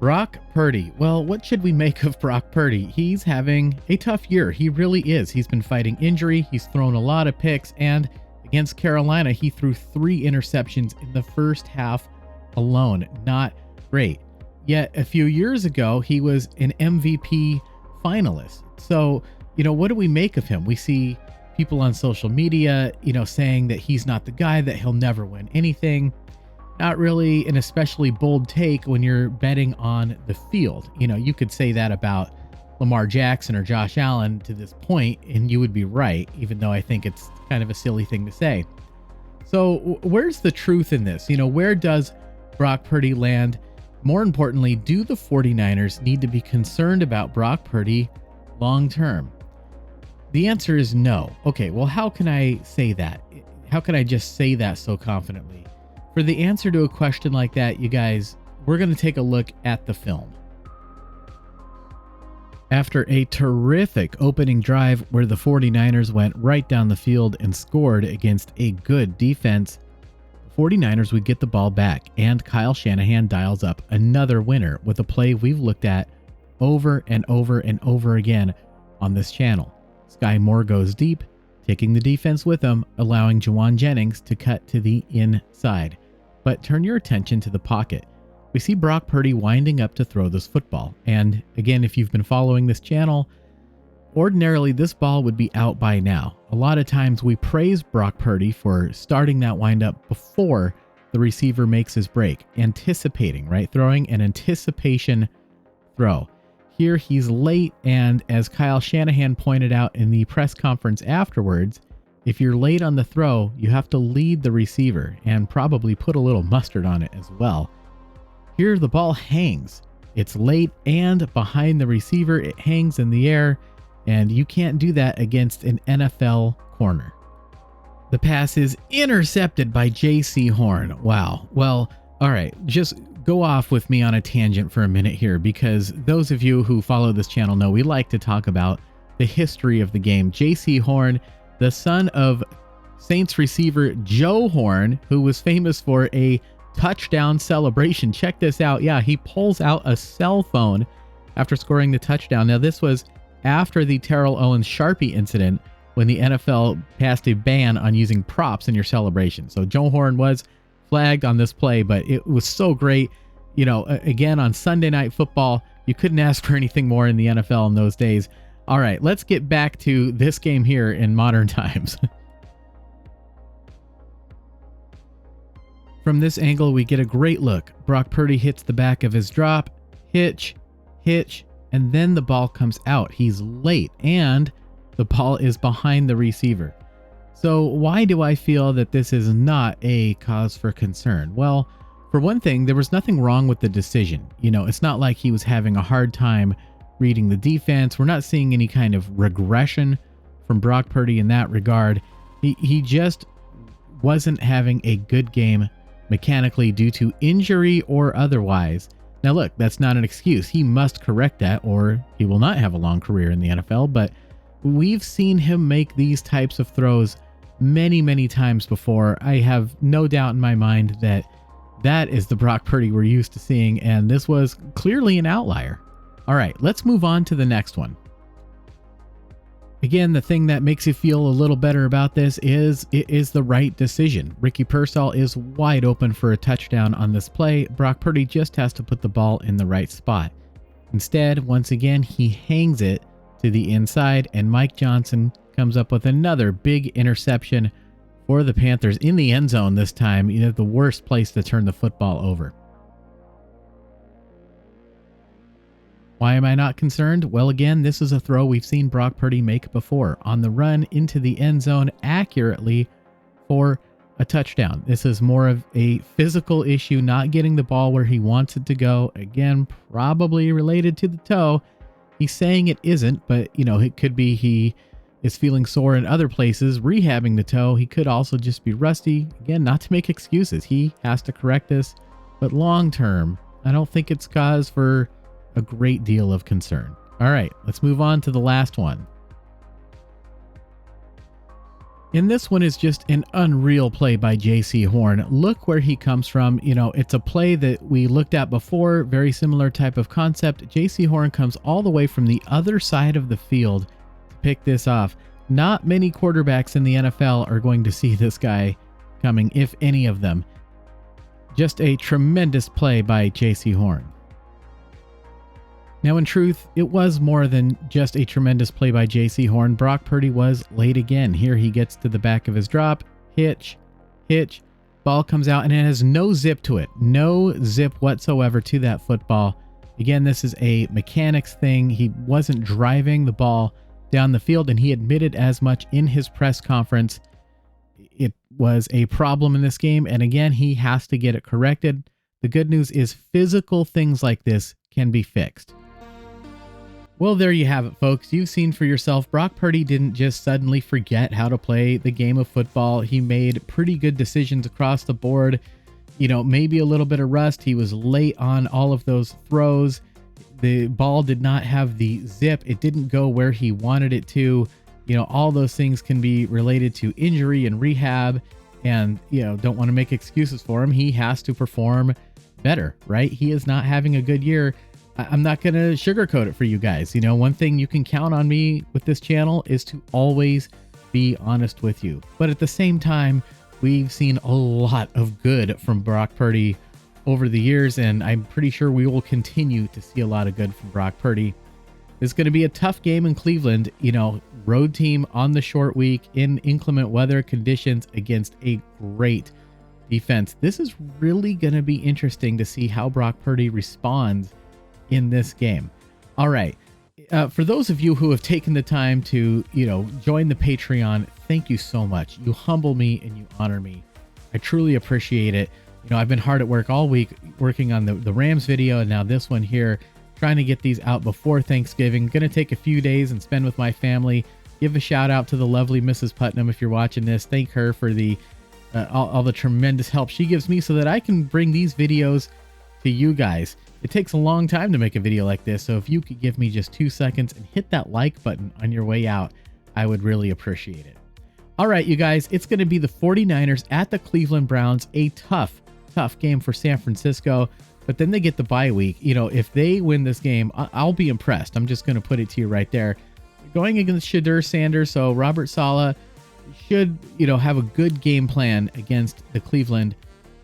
Brock Purdy. Well, what should we make of Brock Purdy? He's having a tough year. He really is. He's been fighting injury. He's thrown a lot of picks. And against Carolina, he threw 3 interceptions in the first half alone. Not great. Yet a few years ago, he was an MVP finalist. So, what do we make of him? We see people on social media, saying that he's not the guy, that he'll never win anything. Not really an especially bold take when you're betting on the field. You could say that about Lamar Jackson or Josh Allen to this point, and you would be right, even though I think it's kind of a silly thing to say. So where's the truth in this? Where does Brock Purdy land? More importantly, do the 49ers need to be concerned about Brock Purdy long term? The answer is no. Okay, well, how can I say that? How can I just say that so confidently? For the answer to a question like that, you guys, we're going to take a look at the film. After a terrific opening drive where the 49ers went right down the field and scored against a good defense, the 49ers would get the ball back, and Kyle Shanahan dials up another winner with a play we've looked at over and over and over again on this channel. Sky Moore goes deep, taking the defense with him, allowing Juwan Jennings to cut to the inside. But turn your attention to the pocket. We see Brock Purdy winding up to throw this football. And again, if you've been following this channel, ordinarily this ball would be out by now. A lot of times we praise Brock Purdy for starting that windup before the receiver makes his break, anticipating, right? Throwing an anticipation throw. Here he's late, and as Kyle Shanahan pointed out in the press conference afterwards, if you're late on the throw, you have to lead the receiver and probably put a little mustard on it as well. Here the ball hangs. It's late and behind the receiver. It hangs in the air, and you can't do that against an NFL corner. The pass is intercepted by J.C. Horn. Wow. Well, all right, just go off with me on a tangent for a minute here, because those of you who follow this channel know we like to talk about the history of the game. J.C. Horn, the son of Saints receiver Joe Horn, who was famous for a touchdown celebration. Check this out. Yeah, he pulls out a cell phone after scoring the touchdown. Now, this was after the Terrell Owens Sharpie incident, when the NFL passed a ban on using props in your celebration. So Joe Horn was flagged on this play, but it was so great. Again, on Sunday Night Football, you couldn't ask for anything more in the NFL in those days. All right, let's get back to this game here in modern times. From this angle, we get a great look. Brock Purdy hits the back of his drop, hitch, and then the ball comes out. He's late, and the ball is behind the receiver. So why do I feel that this is not a cause for concern? Well, for one thing, there was nothing wrong with the decision. It's not like he was having a hard time reading the defense. We're not seeing any kind of regression from Brock Purdy in that regard. He just wasn't having a good game mechanically due to injury or otherwise. Now look, that's not an excuse. He must correct that, or he will not have a long career in the NFL, but we've seen him make these types of throws many, many times before. I have no doubt in my mind that that is the Brock Purdy we're used to seeing, and this was clearly an outlier. All right, let's move on to the next one. Again, the thing that makes you feel a little better about this is it is the right decision. Ricky Pearsall is wide open for a touchdown on this play. Brock Purdy just has to put the ball in the right spot. Instead, once again, he hangs it to the inside, and Mike Johnson comes up with another big interception for the Panthers in the end zone this time. The worst place to turn the football over. Why am I not concerned? Well, again, this is a throw we've seen Brock Purdy make before, on the run into the end zone accurately for a touchdown. This is more of a physical issue, not getting the ball where he wants it to go. Again, probably related to the toe. He's saying it isn't, but it could be he is feeling sore in other places, rehabbing the toe. He could also just be rusty. Again, not to make excuses. He has to correct this, but long term, I don't think it's cause for a great deal of concern. All right, let's move on to the last one. And this one is just an unreal play by J.C. Horn. Look where he comes from. You know, it's a play that we looked at before, very similar type of concept. J.C. Horn comes all the way from the other side of the field to pick this off. Not many quarterbacks in the NFL are going to see this guy coming, if any of them. Just a tremendous play by J.C. Horn. Now, in truth, it was more than just a tremendous play by J.C. Horn. Brock Purdy was late again. Here he gets to the back of his drop, hitch, ball comes out, and it has no zip to it. No zip whatsoever to that football. Again, this is a mechanics thing. He wasn't driving the ball down the field, and he admitted as much in his press conference. It was a problem in this game, and again, he has to get it corrected. The good news is physical things like this can be fixed. Well, there you have it, folks. You've seen for yourself, Brock Purdy didn't just suddenly forget how to play the game of football. He made pretty good decisions across the board. You know, maybe a little bit of rust. He was late on all of those throws. The ball did not have the zip. It didn't go where he wanted it to. You know, all those things can be related to injury and rehab, and, you know, don't want to make excuses for him. He has to perform better, right? He is not having a good year. I'm not going to sugarcoat it for you guys. You know, one thing you can count on me with this channel is to always be honest with you. But at the same time, we've seen a lot of good from Brock Purdy over the years, and I'm pretty sure we will continue to see a lot of good from Brock Purdy. It's going to be a tough game in Cleveland, you know, road team on the short week in inclement weather conditions against a great defense. This is really going to be interesting to see how Brock Purdy responds in this game. All right. For those of you who have taken the time to, you know, join the Patreon, thank you so much. You humble me and you honor me. I truly appreciate it. You know, I've been hard at work all week working on the Rams video, and now this one here, trying to get these out before Thanksgiving. Going to take a few days and spend with my family. Give a shout out to the lovely Mrs. Putnam if you're watching this. Thank her for the all the tremendous help she gives me so that I can bring these videos to you guys. It takes a long time to make a video like this, so if you could give me just 2 seconds and hit that like button on your way out, I would really appreciate it. All right, you guys, it's going to be the 49ers at the Cleveland Browns, a tough game for San Francisco, but then they get the bye week. You know, if they win this game, I'll be impressed. I'm just going to put it to you right there. Going against Shadur Sanders, so Robert Saleh should, you know, have a good game plan against the Cleveland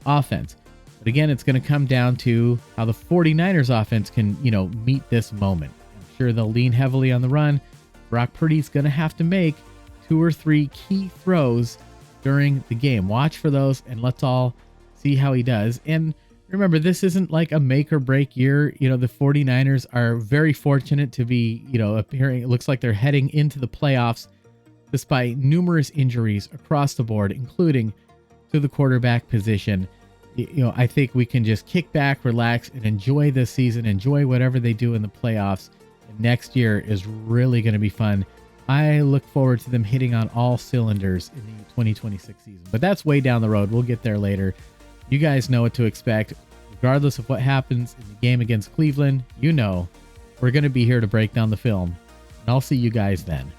offense. But again, it's going to come down to how the 49ers offense can, you know, meet this moment. I'm sure they'll lean heavily on the run. Brock Purdy's going to have to make 2 or 3 key throws during the game. Watch for those, and let's all see how he does. And remember, this isn't like a make or break year. You know, the 49ers are very fortunate to be, you know, appearing. It looks like they're heading into the playoffs despite numerous injuries across the board, including to the quarterback position. You know, I think we can just kick back, relax, and enjoy this season, enjoy whatever they do in the playoffs. And next year is really going to be fun. I look forward to them hitting on all cylinders in the 2026 season. But that's way down the road. We'll get there later. You guys know what to expect. Regardless of what happens in the game against Cleveland, you know, we're going to be here to break down the film. And I'll see you guys then.